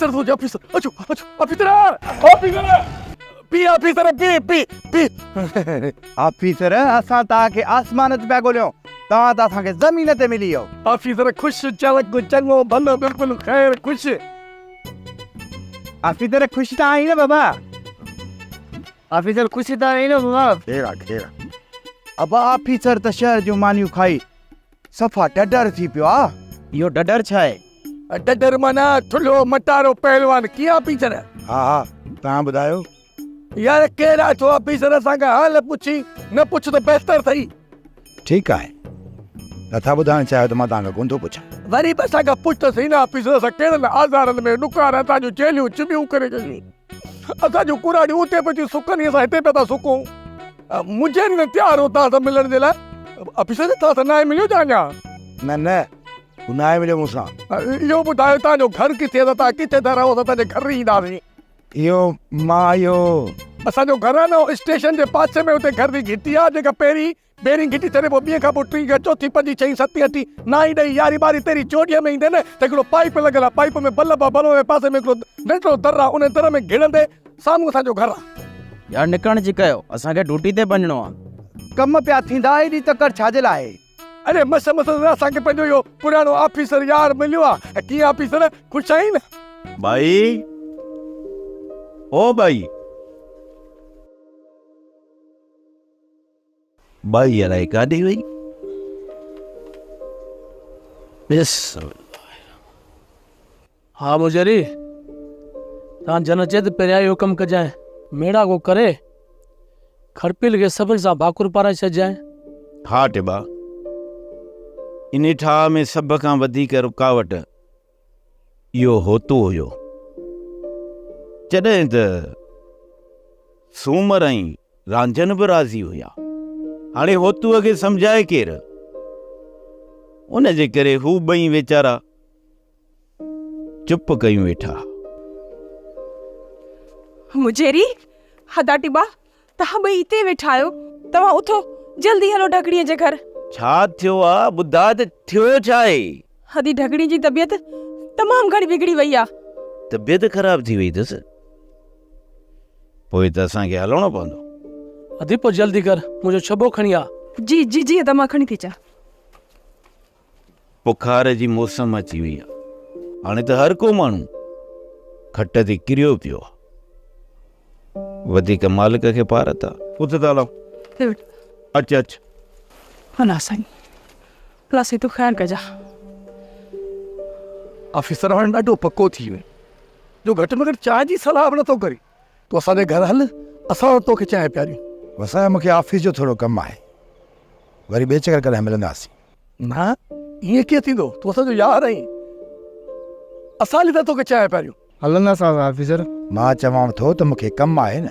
Officer तो officer अचो अचो officer officer P officer P P P officer असां तव्हांखे आसमान ते पिया ॻोल्हियूं तव्हां त असांखे ज़मीन ते मिली वियो ऑफिसर खुश चलक चङो भलो बिल्कुलु ख़ैर खुश ऑफिसर ख़ुशि त आहीं न बाबा ऑफिसर ख़ुशि त आहीं न बाबा खेरा खेरा अब ऑफिसर त शहर जूं मानियूं खाई सफ़ा डडर थी पियो आहे इहो डडर छा आहे डडर माना थुल्हो मटारो पहलवान कीअं ऑफिसर हा हा तव्हां ॿुधायो यार केड़ा तो ऑफिसर असांखा हाल पुछी न पुछ तो बहितर थई ठीकु आहे नथा ॿुधाइणु चाहियो त मां तव्हांखां कोन थो पुछां वरी बि असांखां पुछ त सही न ऑफिसर असां कहिड़े आज़ारनि में नुकार असांजूं जेलियूं चिबियूं करे छॾियूं असांजूं कुराड़ियूं उते पियूं सुकनि असां हिते पिया था सुकूं मुंहिंजे न तयारु हो तव्हां सां मिलण जे लाइ ऑफिसर तव्हां सां नाहे मिलियो छा अञा न न तूं नाहे मिलियो मूंसां इहो ॿुधायो तव्हांजो घर किथे आहे तव्हां किथे था रहो असां तव्हांजे घर ईंदासीं इहो मां इहो असांजो घर आहे न स्टेशन जे पासे में उते घर जी घिटी आहे जेका पहिरीं घिटी चढ़े पोइ ॿिए खां पोइ टी खां चौथी पंजी छहीं सती अठी नाई ॾही यारहीं ॿारहीं तेरहीं चोॾीअ में ईंदे न त हिकिड़ो पाइप लॻल आहे पाइप में बल्ब आहे बल्ब जे पासे में हिकिड़ो नंढिड़ो दर आहे उन दर में घिड़ंदे साम्हूं असांजो घर आहे यार निकरण जी कयो असांखे ड्यूटी ते वञिणो आहे कम पिया थींदा एॾी तकड़ छाजे लाइ अरे मस असांखे पंहिंजो इहो पुराणो ऑफिसर यार मिलियो आहे ऐं कीअं ऑफिसर ख़ुशि आहीं न भाई ओ भाई भाई अलाए काॾे वई हाँ मुजरी तव्हां जन चए त पहिरियां इहो कमु कजांइ मेड़ा को करे खड़पिल खे सभिनि सां भाकुर पाराए छॾिजांइ हा टिबा इन ठाह में सभ खां वधीक रुकावट इहो होतो हुयो जॾहिं त सूमर ऐं रांझन बि राज़ी हुया हाणे होतूअ खे सम्झाए केरु उन जे करे हू ॿई वीचारा चुप कयूं वेठा मुजेरी हदा टिबा तव्हां ॿई हिते वेठा आहियो तव्हां उथो जल्दी हलो ढकड़ीअ जे घर छा थियो आहे ॿुधा त थियो छा आहे हदी ढकड़ी जी तबियत तमामु घणी बिगड़ी वई आहे तबियत ख़राब थी वई अथसि पोइ त असांखे हलणो पवंदो अधी पोइ जल्दी कर मुंहिंजो छॿो खणी आ जी जी जी त मां खणी थी अचां बुखार जी मौसम अची वई आहे हाणे त हर को माण्हू खट ते किरियो पियो आहे वधीक मालिक खे पारत आहे उथ त हलो अच अच हला साईं लासी तूं ख़ैरु कजां ऑफिसर हाणे ॾाढो पको थी वियो जो घटि में घटि चांहि जी सलाह बि नथो करे तूं असांजे घर हल असां तोखे चांहि पियारियूं वसाए मूंखे ऑफिस जो थोरो कमु आहे वरी ॿिए चकर कॾहिं मिलंदासीं न ईअं कीअं थींदो तूं असांजो यार आहीं असां हली था तोखे चांहि पियारियूं हलंदासीं ऑफिसर मां चवां थो त मूंखे कमु आहे न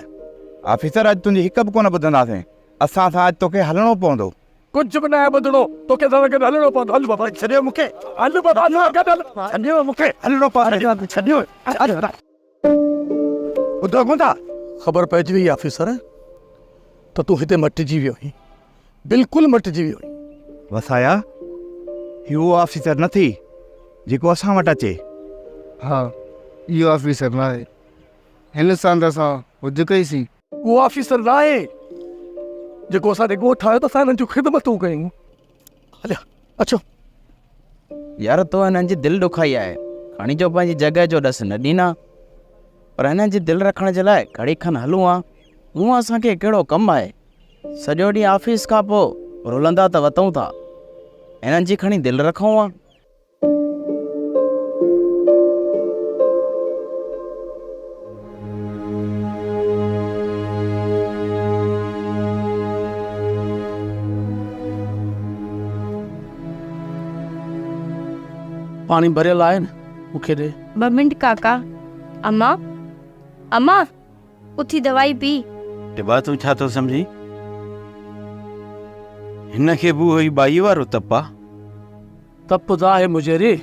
ऑफिसर अॼु तुंहिंजी हिकु बि कोन ॿुधंदासीं असां सां अॼु तोखे हलणो पवंदो कुझु बि न आहे ॿुधणो तोखे असां गॾु हलणो पवंदो हल बाबा छॾियो मूंखे हल बाबा छॾियो मूंखे हलणो पवंदो छॾियो ॿुधो कोन था ख़बर पइजी वई ऑफिसर त तूं हिते मटिजी वियो आहीं बिल्कुलु मटिजी वियो आहीं वसाया इहो ऑफिसर न थी जेको असां वटि अचे हा इहो ऑफिसर न आहे हिन सां त असां हुज कईसीं उहो ऑफिसर न आहे जेको असांजे ॻोठु आयो त असां हिननि जूं ख़िदमतूं कयूं हलिया अचो यार तो हिननि जी दिलि ॾुखाई आहे खणी जो पंहिंजी जॻह जो ॾस न ॾींदा पर हिननि जी दिलि रखण जे लाइ घड़ी खनि हलूं हा हूअं असांखे कहिड़ो कमु आहे सॼो ॾींहुं ऑफिस खां पोइ रुलंदा त वतूं था हिननि जी खणी दिलि रखूं हा पानी भरियल आहे न मूंखे ॾे 2 मिंट काका अम्मा अम्मा उथी दवाई पी टिबा तूं छा थो सम्झी हिन खे बि उहो बाई वारो तप आहे तप त आहे मुजेरी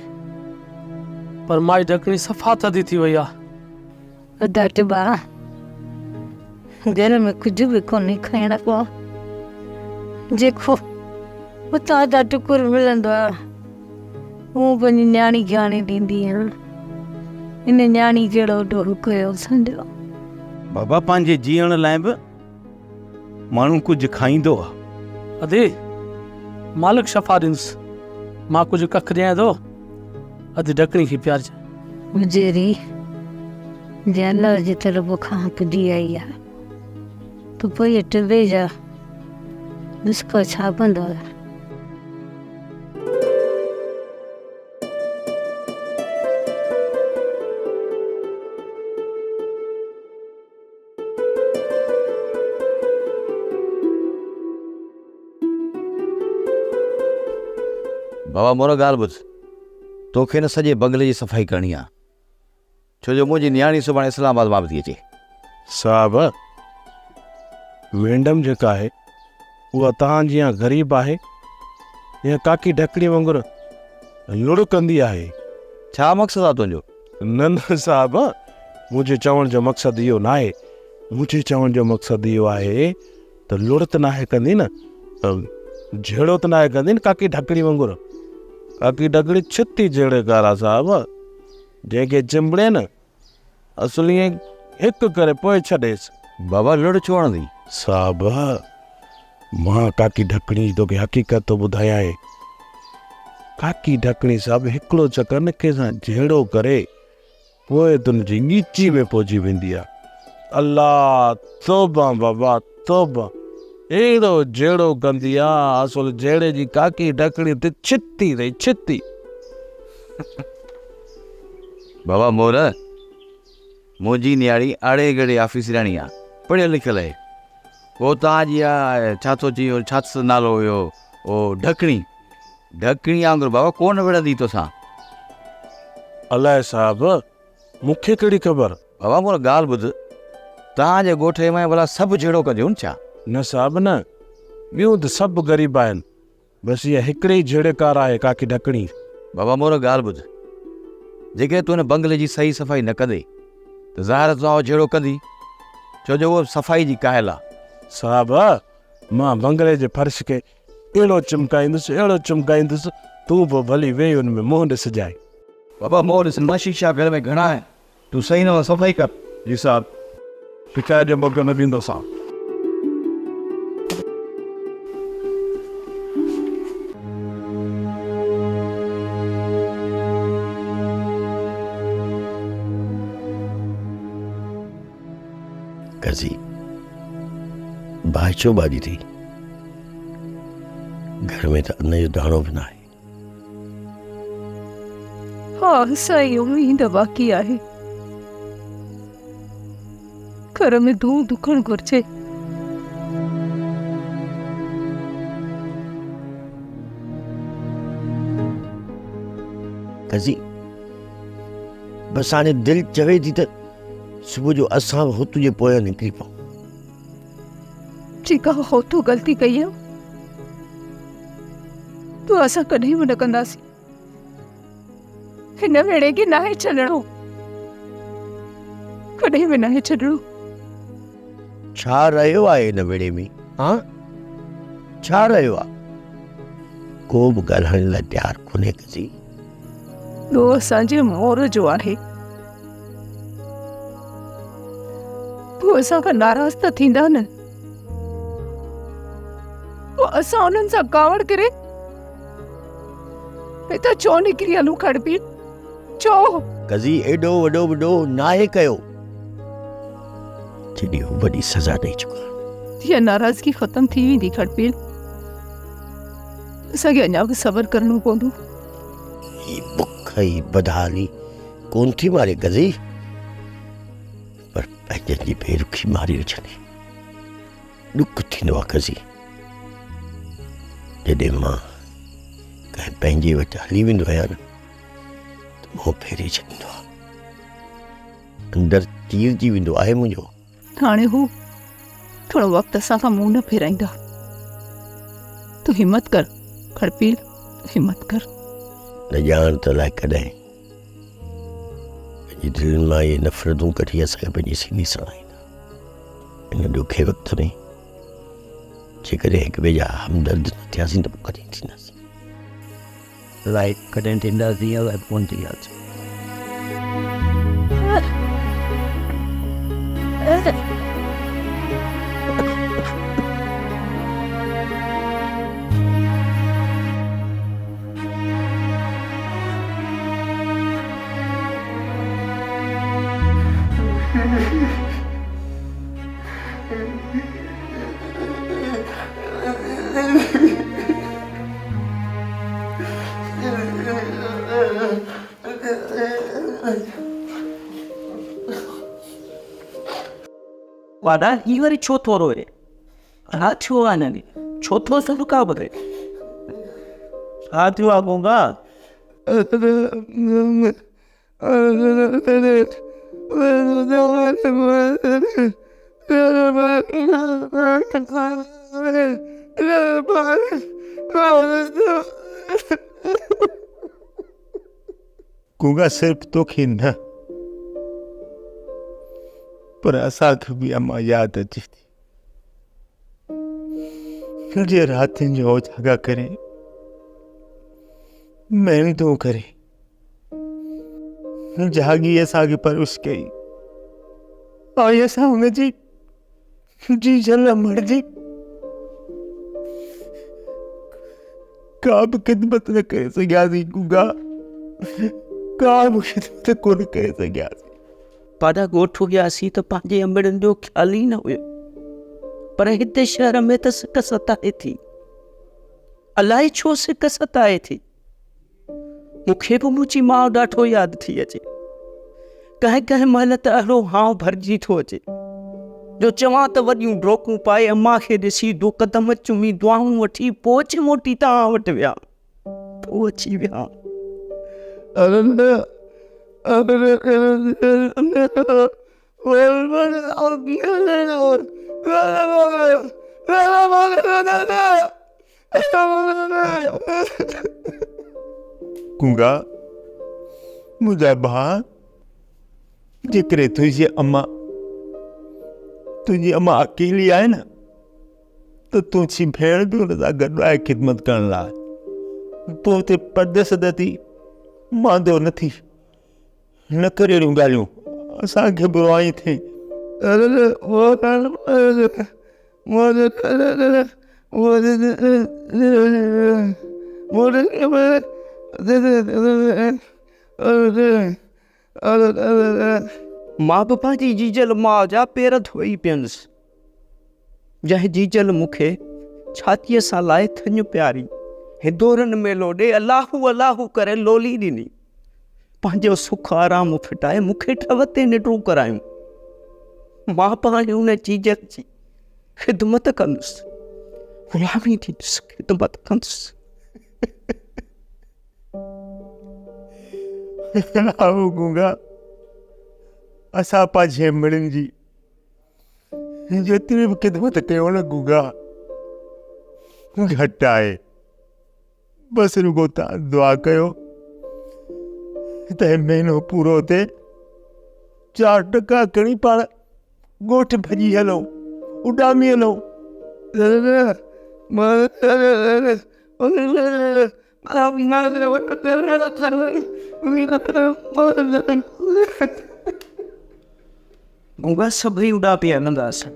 पर माई ढकणी सफ़ा थधी थी वई आहे हदा टिबा घर में कुझु बि कोन्हे खाइण को जेको उतां जा टुकुर मिलंदो आहे हूं पंहिंजी न्याणी खे आणे ॾींदी आहियां इन न्याणी जहिड़ो ॾोह कयो संजो। बाबा पंहिंजे जीअण लाइ बि माण्हू कुझु खाईंदो आहे। अदे मालिक शफ़ा ॾिनसि, मां कुझु कख ॾियां थो, अधु ढकणी खे प्यारजांइ। मुजेरी जे अल्लाह जी तरफ़ खां पुॼी आई आहे, त पोइ टिबे जा नुस्खा छा बंदो आहे। बाबा मोर ॻाल्हि ॿुध, तोखे न सॼे बंगले जी सफ़ाई करणी आहे, छो जो मुंहिंजी नियाणी सुभाणे इस्लामाबाद मां बि थी अचे। साहब मैडम जेका आहे उहा तव्हांजी या ग़रीब आहे या काकी ढकड़ी वांगुरु लुड़ कंदी आहे। छा मक़सदु आहे तुंहिंजो? न न साहब, मुंहिंजे चवण जो मक़सदु इहो न आहे। मुंहिंजे चवण जो मक़सदु इहो आहे त लुड़ त नाहे कंदी न, जहिड़ो त नाहे कंदी न काकी ढकड़ी वांगुरु। काकी ढकड़ी छिती जहिड़े कारा साहब, जंहिंखे चिंबड़े न असुल ईअं हिकु करे पोइ छॾेसि। बाबा लुड़ छो हणंदी? साहब मां काकी ढकणी जी तोखे हक़ीक़त थो ॿुधायां। काकी ढकणी साहब हिकिड़ो चकर न कंहिंसां जहिड़ो करे पोइ तुंहिंजी ॻीची में पहुची वेंदी आहे। अल्लाह तौबा बाबा तौबा, अहिड़ो जहिड़ो कंदी आहे असुल जहिड़े जी काकी ढकणी ते छिती रही छिती। बाबा मोर, मुंहिंजी नियाणी आड़े गड़े ऑफिसराणी आहे, पढ़ियल लिखियल आहे। पोइ तव्हांजी आहे छा थो चई, छा नालो हुयो ओ ढकणी, ढकणी वांगुरु बाबा कोन विढ़ंदी तोसां। अलाए साहब, मूंखे कहिड़ी ख़बर। बाबा मोर ॻाल्हि ॿुध, तव्हांजे ॻोठे में भला सभु जहिड़ो कंदियूं छा? न साहब न, ॿियूं त सभु ग़रीब आहिनि, बसि इहा हिकिड़े ई जहिड़े कार आहे काकी ढकणी। बाबा मोर ॻाल्हि ॿुध, जेके तूं हिन बंगले जी सही सफ़ाई न कंदे त ज़ाहिर तव्हां जहिड़ो कंदी, छो जो उहो सफ़ाई जी कायल आहे। साहब मां बंगले जे फर्श खे अहिड़ो चिमकाईंदुसि अहिड़ो चिमकाईंदुसि, तूं बि भली वेही हुन में मुंहुं ॾिसजांइ। बाबा मोर ॾिस, न शीशा घर में घणा आहिनि, तूं सही न सफ़ाई कर। जी साहब, शिकायत जो मौक़ो न ॾींदो साहब। कज़ी भाइचो भाॼी थी, घर में त अन्न जो दाणो बि न आहे। हा सही उम्मीद बाक़ी आहे, घर में धूम दुखण घुर्जे। कज़ी बसि हाणे दिलि चवे थी त सुबुह जो असां हुत जे पोयां निकिरी पऊं। जेका हो तूं ग़लती कई आहे, तूं असां कॾहिं बि न कंदासीं। हिन वेड़े खे नाहे छॾणो, कॾहिं बि नाहे छॾणो। छा रहियो आहे हिन वेड़े में? हा छा रहियो आहे? को बि ॻाल्हाइण लाइ तयारु कोन्हे कज़ी। ॿियो असांजे मोर जो आहे, तूं असां खां नाराज़ त थींदा न? असां उन्हनि सां कावड़ करे त छो निकिरी हलूं खड़पी? छो? कज़ी एॾो वॾो वॾो नाहे कयो, जॾहिं हू वॾी सज़ा ॾेई चुका। हीअ नाराज़गी ख़तम थी वेंदी खड़पील, असांखे अञा बि सबर करणो पवंदो। ही बुख ई बदहाली कोन थी मारे कज़ी, पर पंहिंजनि जी बेरुखी मारी विझंदी ॾुख थींदो आहे कज़ी। जॾहिं मां कंहिं पंहिंजे वटि हली वेंदो आहियां न, त मुंहुं फेरे छॾींदो आहे, अंदरि तीर जी वेंदो आहे मुंहिंजो। हाणे हू थोरो वक़्तु असां खां मुंहुं न फेराईंदा। तूं हिमत कर खड़पील, हिमत कर। न ॼाण त लाइ कॾहिं पंहिंजी दिलि मां इहे नफ़रतूं कढी असांखे पंहिंजी सीने सां आईंदा। हिन ॾुखे वक़्त में जेकॾहिं हिक ॿिए जा हमदर्द न थियासीं त पोइ कॾहिं थींदासीं? लाइट कॾहिं थींदासीं या कोन थींदासीं? वाडा ही वरी छो थोरो है हा छो आननी छो थो सब का बरे हा थियो आगूंगा गूंगा सिर्फ तोखे न पर असांखे बि अम्मा यादि अचे थी जे रातिनि जो जागा करे महिनतूं करे जागी असांखे परवरिश कई ऐं असां हुनजी जी जल मर्जी का बि ख़िदमत न करे सघियासीं गूंगा का बि ख़िदमत कोन करे सघियासीं पादा ॻोठ वियासीं त पंहिंजे अंबड़नि जो ख़्याल ई न हुयो पर हिते शहर में त सिक सताए थी अलाए छो सिक सताए थी मूंखे बि मुंहिंजी माउ ॾाढो यादि थी अचे कंहिं कंहिं महिल त अहिड़ो हाव भरिजी थो अचे जो चवां त वॾियूं ड्रोकूं पाए अम्मा खे ॾिसी दो कदम चुमी दुआऊं वठी पोइ मोटी तव्हां वटि विया पोइ अची विया गूंगा मुंहिंजा भाउ जेकरे तुंहिंजी अम्मा अकेली आहे न त तुंहिंजी भेण बि हुन सां गॾु आहे ख़िदमत करण लाइ पोइ हुते परदेस थी मांदो न थी न करे अहिड़ियूं ॻाल्हियूं असांखे बुराई थिए मां बि पंहिंजी जीजल माउ जा पेर धोई पियंसि जंहिं जीजल मूंखे छातीअ सां लाए थञ प्यारी हिदोरनि मेलो ॾे अलाहू अलाहू करे लोली ॾिनी पंहिंजो सुख आराम फिटाए मूंखे ठव ते निडूं करायूं मां पंहिंजी उन जीजल जी ख़िदमत कंदुसि ग़ुलामी ॾींदुसि ख़िदमत कंदुसि गूंगा असां पंहिंजे मिड़नि जी जेतिरी बि ख़िदमत कयूं न गूंगा घटि आहे बसि रुगो तव्हां दुआ कयो त महीनो पूरो थिए 4 टका खणी पाण ॻोठ भॼी हलूं उॾामी हलूं गूंगा सभई उॾा पिया हलंदासीं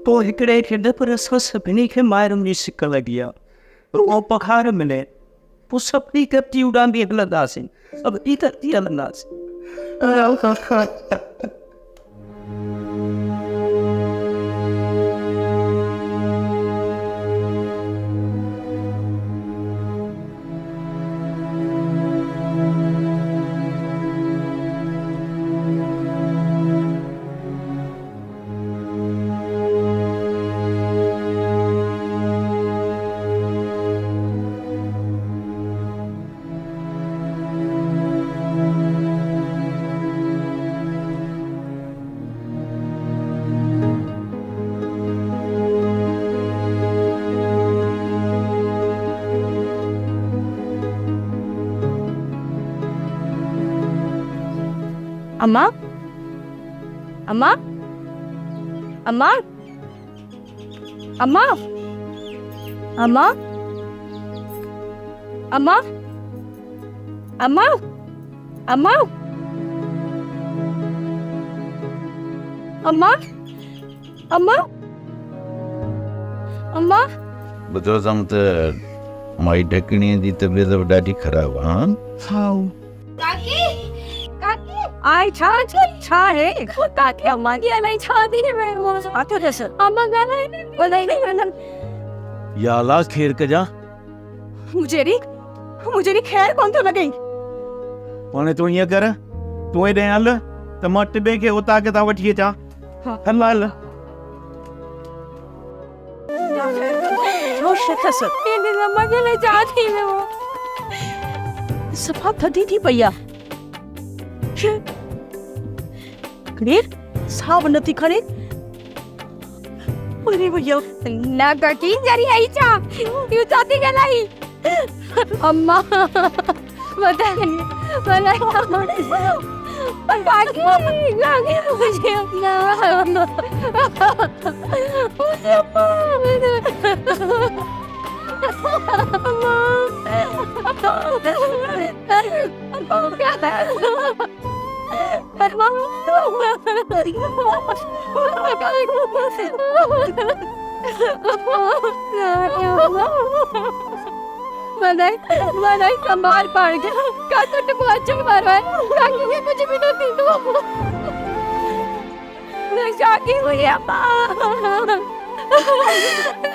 पोइ हिकिड़े खे न पर असां सभिनी खे माइरुनि जी सिक लॻी आहे रुॻो पघार मिले पोइ सभिनी गॾिजी उॾामी हलंदासीं सभिनी गॾिजी हलंदासीं अम्मा अम्मा अम्मा अम्मा अम्मा अम्मा अम्मा अम्मा अम्मा अम्मा अम्मा ॿुधो अथमि त माई ढकणीअ जी तबियत बि ॾाढी ख़राबु आहे हा? काकी काकी आई छा छा है काकी अम्मा की अलाई छा थी मैं वो आतो जैसे अम्मा गाना बोलाई नहीं गाना या अल्लाह खैर कजा मुझे री खैर कौन तो लगी हाणे तूं ईअं कर तूं हेॾे हल त मां टिबे खे उतां किथां वठी अचां हल हल जो शिकस इन अम्मा के लिए जा थी मैं वो सफा थदी थी भैया कनेर साब नती खड़े अरे भैया ना काकी जरी आई चा यू जाती गलाई अम्मा बताइए मलाई पर काकी काकी मुझे अपना मुझे मलाई संभाल पड़ गया का तो टुकड़ा मारवा है काकी ने कुछ भी नहीं दो मैं काकी हुई अम्मा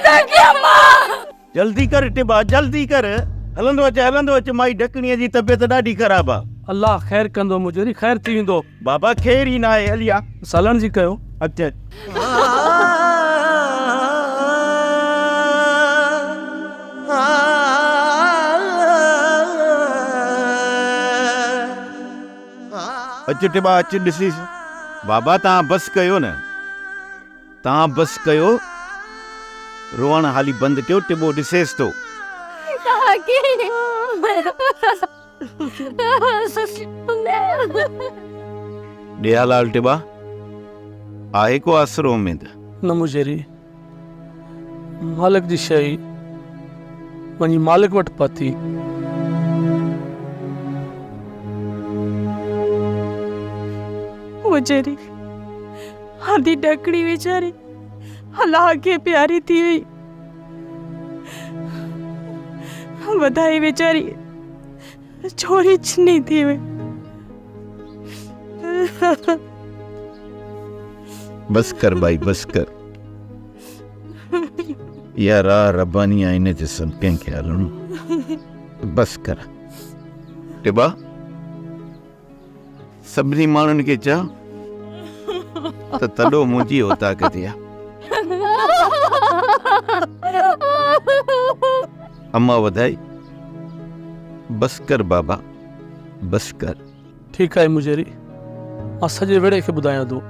काकी अम्मा जल्दी कर टिबा जल्दी कर हलंदो अच माई ढकणीअ जी तबियत ॾाढी ख़राबु आहे अल्लाह ख़ैर कंदो मुजरी ख़ैर थी वेंदो बाबा खैर ई न आहे हलिया सालण जी कयो अच अच टिबा अच ॾिसीस बाबा तव्हां बस कयो न तव्हां बस कयो रोअण हाली बंदि कयो टिबो ॾिसेस थो ॾिया लाल टिबा आहे को आसरो उमेद न मुजरी मालिक जी शइ वञी मालिक वटि पती मुझेरी आधी डकड़ी बेचारी अल्लाह के प्यारी थी हुई बधाई बेचारी छोरी नहीं थी हुई बस कर भाई बस कर यार रब्बानी आईने ते सब कंहिंखे हलणो बस कर टिबा सभिनी माण्हुनि खे चओ त तॾो मुंहिंजी औताक़त आहे अम्मा वधाई बस कर बाबा बस कर ठीक है मुजरी मां सॼे वेड़े खे ॿुधायां थो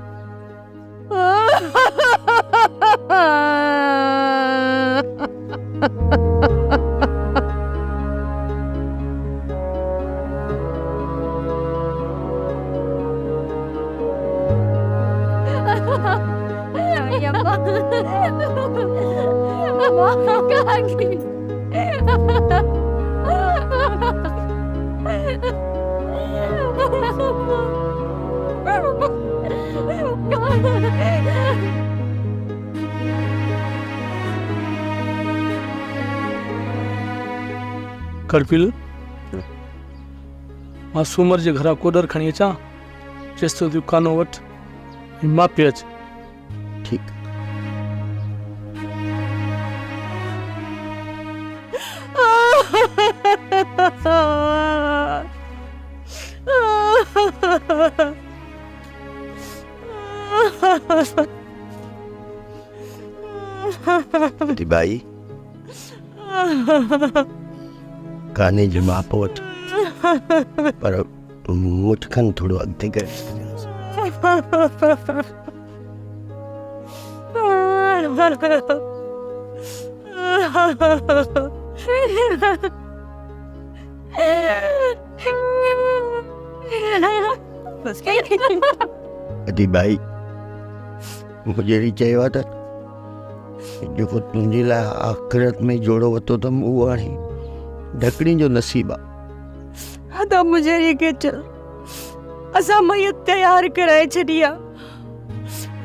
कड़पिल मां सूमर जे घरां कोडर खणी अचां चेस तो दुकानो वठ मां पे अच ठीक भाई काने जी मां पोट पर मुठ खन थोड़ो अॻिते करे अदी भाई मुझे चयो आहे त जेको तुंहिंजे लाइ आख़िरत में जोड़ो वरितो अथमि उहो हाणे ढकणी जो नसीब आहे तो मुझे ये के चल असा मैयत तैयार कराए छड़ी आ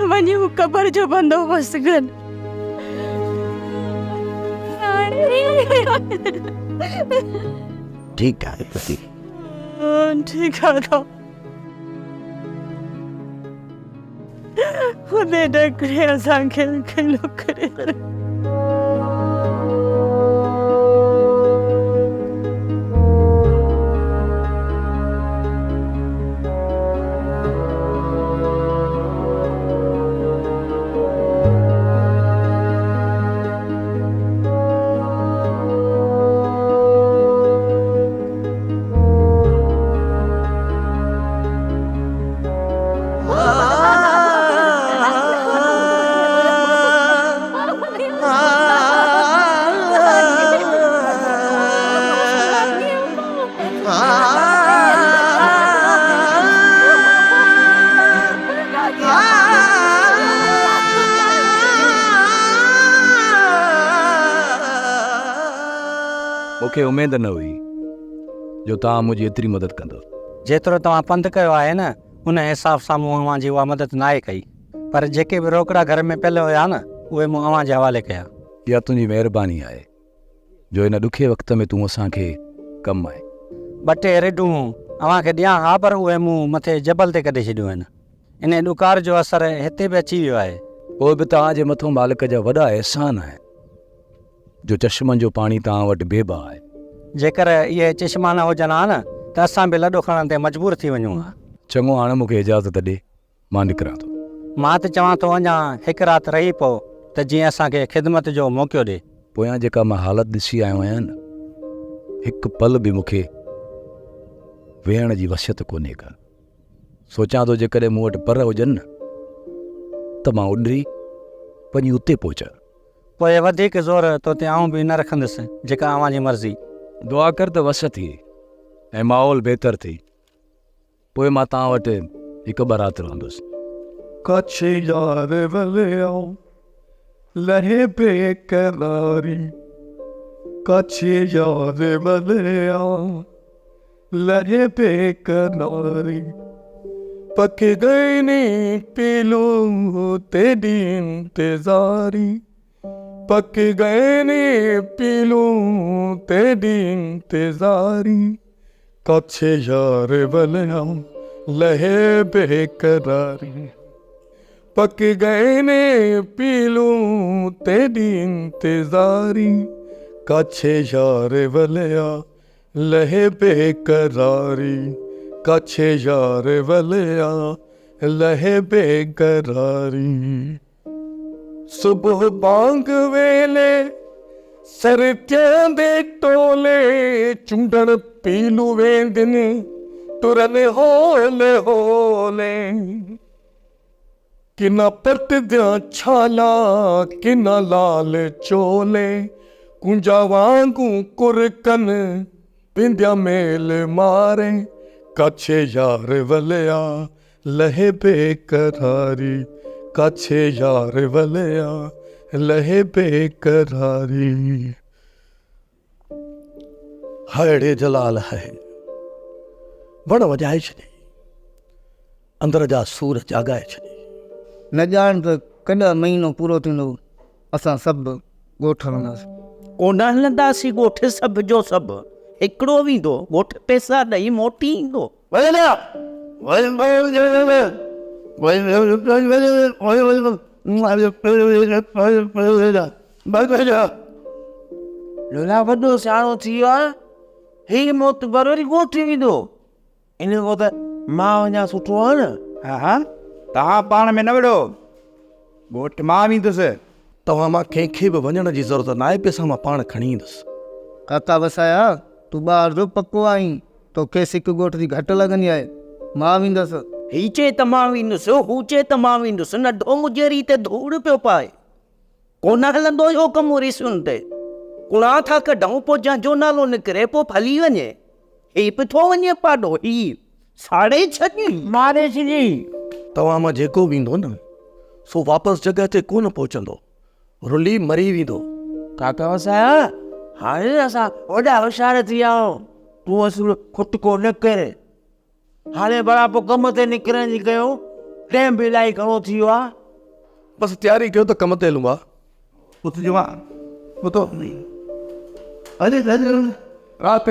वञी क़बर जो बंदोबस्त कर। ठीकु आहे पति। ठीकु आहे तो ख़ुदि ढकड़े असांखे खिलो करे। मूंखे उमेद न हुई जो तव्हां मुंहिंजी एतिरी मदद कंदो। जेतिरो तव्हां पंधु कयो आहे न उन हिसाब सां मूं अव्हां जी उहा मदद न आहे कई, पर जेके बि रोकड़ा घर में पियल हुया न उहे मूं अव्हां जे हवाले कया। इहा तुंहिंजी महिरबानी आहे जो हिन ॾुखे वक़्त में तूं असांखे कमु आहे। 2 टे रेडूं अव्हां खे ॾियां हा, पर उहे मूं मथे जबल ते कढी छॾियूं आहिनि। इन ॾुकार जो असरु हिते बि अची वियो आहे। पोइ बि तव्हांजे मथां मालिक जा वॾा अहसान आहिनि जो चश्मनि जो पाणी तव्हां वटि बेबा आहे। जेकर इहे चश्मा न हुजनि हा न त असां बि लॾो खणण ते मजबूर थी वञूं हा। चङो, हाणे मूंखे इजाज़त ॾे, मां निकिरां थो। मां त चवां थो अञा हिकु राति रही पओ त जीअं असांखे ख़िदमत जो मौक़ो ॾे। पोयां जेका मां हालत ॾिसी आयो आहियां न, हिकु पल बि मूंखे वेहण जी वसियत कोन्हे का। सोचां थो जेकॾहिं मूं वटि पर हुजनि न त मां उॾरी वञी उते पहुचां। पोइ वधीक ज़ोर तो ते आऊं बि न रखंदुसि, जेका अव्हां जी मर्ज़ी। दुआ कर त वस थिए ऐं माहौल बहितर थिए, पोइ मां तव्हां वटि हिकु बारात रहंदुसि। कच्छ यार वलिया लहे बेकरारी, कच्छ यार वलिया लहे बेकरारी, पक गए नी पीलू तेरी इंतजारी, पक गए नी पीलू तेरी इंतजारी, कच्छ यार वलिया लहे बेकरारी, पक गए ने पीलू तेरी इंतजारी, कच्छ यार वलिया लहे बेकरारी, कच्छ यार वलिया लहे बेकरारी। सुबह बांग वेले सरत्यां दे टोले चुंडण पीलू वेंदन तुरन होले होले, किना परतद्यां छाला किना लाल चोले, कुंजा वांगू कुरकन पिंद्या मेल मारे, कच्छ यार वलिया लहे बेकरारी, कच्छ यार वलिया लहे बेकरारी। हायड़े जलाल है वण वॼाए छॾे, अंदर जा सूर जाॻाए छॾे। न ॼाण त कॾहिं महीनो पूरो थींदो असां सभु ॻोठ हलंदासीं। कोन हलंदासीं ॻोठ सभु जो सभु, हिकिड़ो वेंदो ॻोठ पैसा ॾेई मोटी ईंदो। लोला वॾो सियाणो थी वियो आहे, ही मौत बरोरी ॻोठ वेंदो, इन खां त मां वञा सुठो आहे न। हा हा, तव्हां पाण में न विड़ो, ॻोठ मां वेंदुसि। तव्हां मां कंहिंखे बि वञण जी ज़रूरत न आहे, पैसा मां पाण खणी ईंदुसि। काका वसाया तूं ॿाहिरि जो पको आहीं, तोखे हिकु ॻोठ जी घटि लॻंदी आहे। मां वेंदुसि। ही चए त मां वेंदुसि, हू चए त मां वेंदुसि, न ढोंग जहिड़ी ते धूड़ पियो पाए। कोन हलंदो इहो कमु रिसुनि ते, कुड़ा था कढूं पोइ जंहिंजो नालो निकिरे पोइ फली वञे। ही बि थो वञे पाॾो, ही साड़े छॾी मारे छॾी। तव्हां मां जेको वेंदो न सो वापसि जॻह ते कोन पहुचंदो, रुली मरी वेंदो। काका वसाया हाणे असां वॾा होशियार थी विया आहियूं, तूं असुल खुटको न करे। हाणे बड़ा पोइ कम ते निकिरण जी कयूं, टाइम बि इलाही घणो थी वियो आहे। बस तैयारी कयो त कम ते हलूं। पुत्र जवा वो तो अरे रात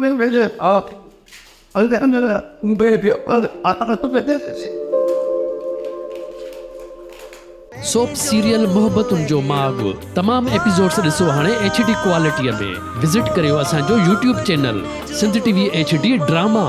में भेजे सोप सीरियल मोहब्बतुनि जो माग तमाम एपिसोड्स ॾिसो हाणे HD क्वालिटीअ में। विज़िट करियो असांजो YouTube channel Sindh TV HD drama.